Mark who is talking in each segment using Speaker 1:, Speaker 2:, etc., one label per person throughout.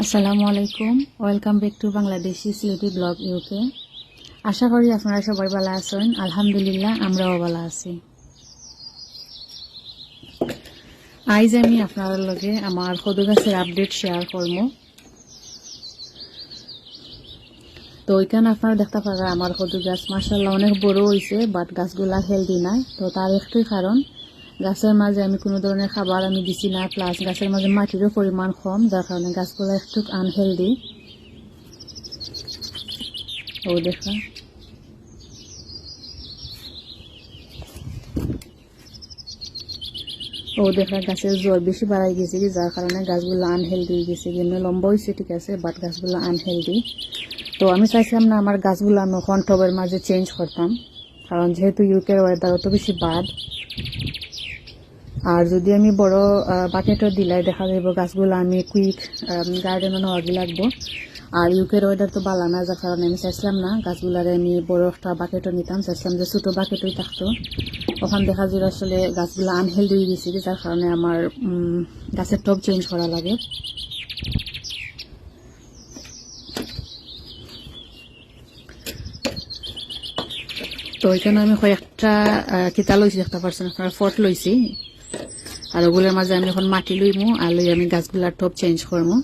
Speaker 1: আসসালামু আলাইকুম, welcome back to Bangladeshi Sylheti blog UK. আশা করি আপনারা সবাই ভালো আছেন। আলহামদুলিল্লাহ, আমরাও ভালো আছি। আজ আমি আপনার লগে আমার কদু গাছের আপডেট শেয়ার করব। তো ওইখানে আপনারা দেখতে পারা আমার কদু গাছ মাশাআল্লাহ অনেক বড় হয়েছে, বাট গাছগুলা হেলদি নাই। তো তার একটাই কারণ, গাছের মাঝে আমি কোনো ধরনের খাবার আমি দিছি না, প্লাস গাছের মাঝে মাটিরও পরিমাণ কম, যার কারণে গাছগুলো একটু আনহেলদি। ও দেখা গাছের জোর বেশি বাড়াই গেছে, যার কারণে গাছগুলো আনহেলদি হয়ে গেছে। কিন্তু লম্বা হয়েছে ঠিক আছে, বাট গাছগুলো আনহেলদি। তো আমি চাইছিলাম না আমার গাছগুলো আমি এখন টবের মাঝে চেঞ্জ করতাম, কারণ যেহেতু ইউকের ওয়েদার অত বেশি বাদ। আর যদি আমি বড় বাকেটও দিলাই দেখা যাব গাছগুলো আমি কুইক গার্ডেনও নেওয়াগি লাগবো। আর ইউকের ওয়েদার তো ভালো না, যার কারণে আমি চাইছিলাম না গাছগুলারে আমি বড় একটা বাকেটও নিতাম, চাইছিলাম যে ছোটো বাকেটই থাকতো। ওখান দেখা যায় আসলে গাছগুলো আনহেলদি হয়ে গেছে, যার কারণে আমার গাছের টব চেঞ্জ করা লাগে। তো এখানে আমি কয়েকটা কিতা লইছি, দেখতে পারছেন আপনারা, ফট লইছি। আর ওগুলোর মাঝে আমি এখন মাটি লইমু, আর লই আমি গাছগুলার টব চেঞ্জ করবো।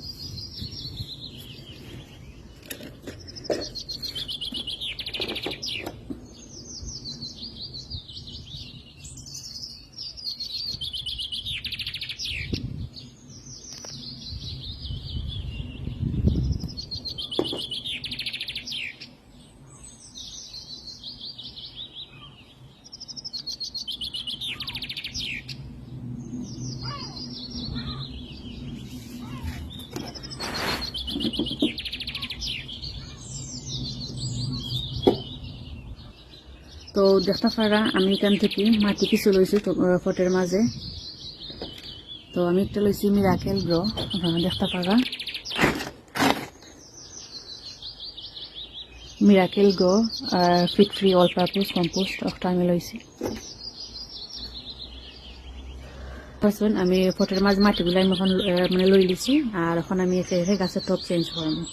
Speaker 1: তো দেখতে পারা আমি এখান থেকে মাটি কিছু লইছি ফটের মাঝে। তো আমি একটা লইছি মিরাকেল গ্রো, আপনারা দেখতে পারা Miracle Gro peat free all purpose compost একটা আমি লইছি। আমি ফটের মাঝে মাটিগুলো আমি এখন মানে লই লিছি, আর এখন আমি এসে গাছের টপ চেঞ্জ করবো।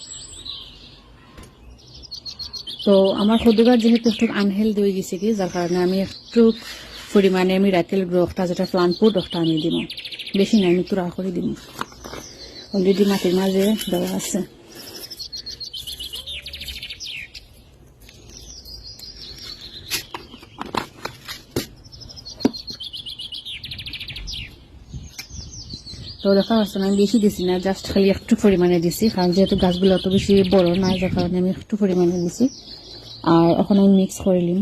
Speaker 1: তো আমার কদু গাছ যেহেতু একটু আনহেলদি হয়ে গেছে কি, যার কারণে আমি একটু পরিমাণে মিরাকেল গ্রো একটা যেটা প্লান্ট ফুড একটা আমি দিব, বেশি না, আমি তুরা করে দিব। অলরেডি মাটির মাঝে দেওয়া আছে। তো দেখা পাচ্ছেন আমি বেশি দিছি না, জাস্ট খালি একটু পরিমাণে দিছি, কারণ যেহেতু গাছগুলো অত বেশি বড় না, যার কারণে আমি একটু পরিমাণে দিছি। আর এখন আমি মিক্স করে নিম।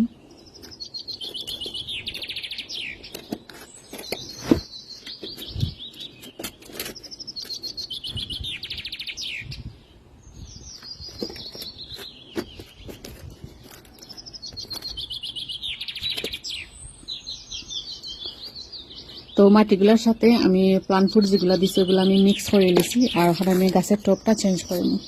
Speaker 1: তো মাটিগুলোর সাথে আমি প্লান্ট ফুড যেগুলো দিচ্ছি ওগুলো আমি মিক্স করে নিয়েছি, আর এখন আমি গাছের টবটা চেঞ্জ করে নিই।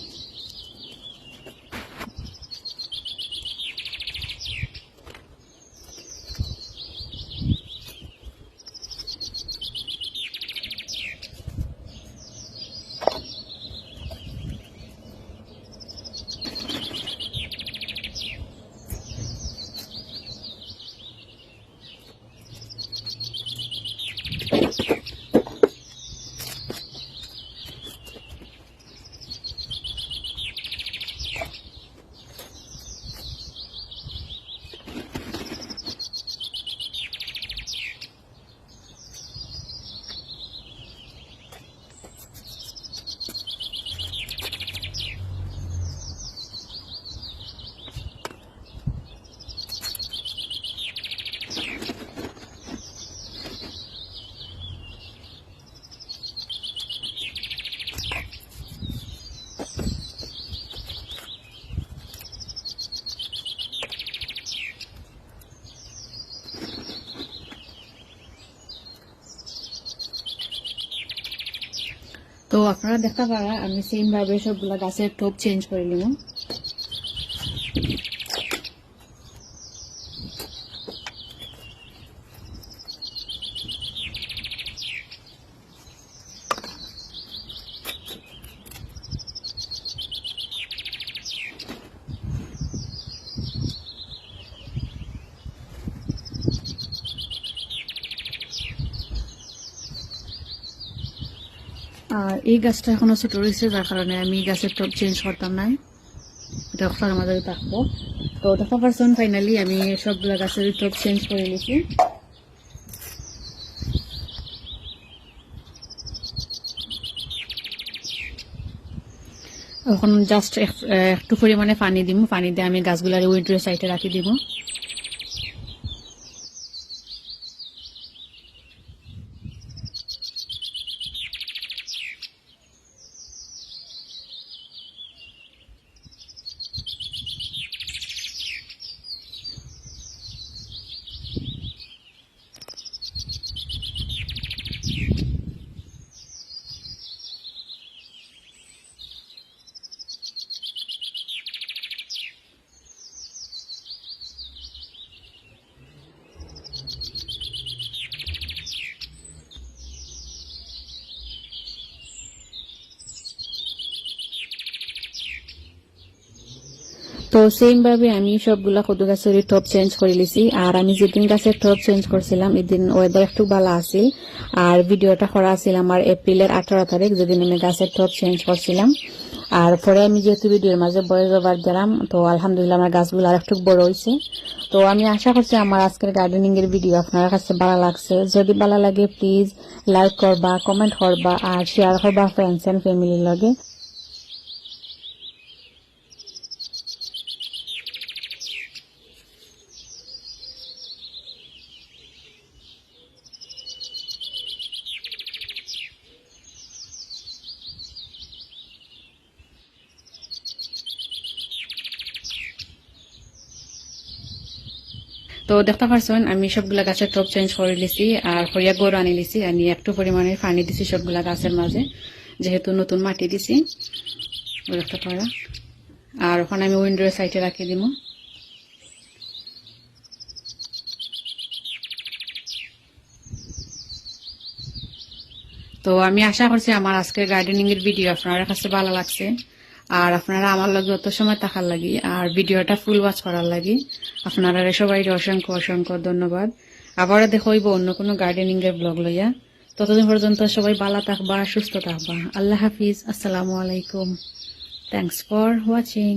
Speaker 1: তো আপনারা দেখতে পারা আমি সেম ভাবে সবগুলা গাছের টব চেঞ্জ করে নিলাম। আর এই গাছটা এখনো ছোট রয়েছে, যার কারণে আমি গাছের টপ চেঞ্জ করতাম নাই, এটা ঘরের মাঝে থাকবো। তো দেখা পারছেন ফাইনালি আমি সবগুলা গাছের টপ চেঞ্জ করে নিয়েছি। এখন জাস্ট একটু পরিমাণে পানি দিব, পানি দিয়ে আমি গাছগুলার উইন্ডোর সাইডে রাখি দিব। তো সেম ভাবে আমি সবগুলা কদু গাছের টপ চেঞ্জ করে লিছি। আর আমি যেদিন গাছের টপ চেঞ্জ করছিলাম এদিন ওয়েদার একটু ভালো আছিল, আর ভিডিওটা করা ছিল আমার এপ্রিলের 18 তারিখ, যেদিন আমি গাছের টপ চেঞ্জ করছিলাম। আর পরে আমি যেহেতু ভিডিওর মাঝে ভয়েস ওভার দিলাম, তো আলহামদুলিল্লাহ আমার গাছগুলো আর একটু বড় হয়েছে। তো আমি আশা করছি আমার আজকের গার্ডেনিং এর ভিডিও আপনার কাছে ভালো লাগছে। যদি ভালো লাগে প্লিজ লাইক করবা, কমেন্ট করবা আর শেয়ার করবা ফ্রেন্ডস এন্ড ফ্যামিলির লগে। তো দেখতে পারছেন আমি সবগুলা গাছের টপ চেঞ্জ করে লিছি আর হরিয়া গড় আনি লিছি, আমি একটু পরিমাণে পানি দিছি সবগুলা গাছের মাঝে, যেহেতু নতুন মাটি দিছি দেখতে পারা। আর ওখানে আমি উইন্ডোর সাইডে রাখি দিব। তো আমি আশা করছি আমার আজকের গার্ডেনিং এর ভিডিও আপনার কাছে ভালো লাগছে, আর আপনারা আমার লগে অত সময় থাকার লাগি আর ভিডিওটা ফুল ওয়াচ করার লাগি আপনারা সবাই অসংখ্য অসংখ্য ধন্যবাদ। আবারও দেখা হইব অন্য কোনো গার্ডেনিং এর ব্লগ লইয়া। ততদিন পর্যন্ত সবাই ভালো থাকবা, সুস্থ থাকবা। আল্লাহ হাফিজ, আসসালামু আলাইকুম, থ্যাংকস ফর ওয়াচিং।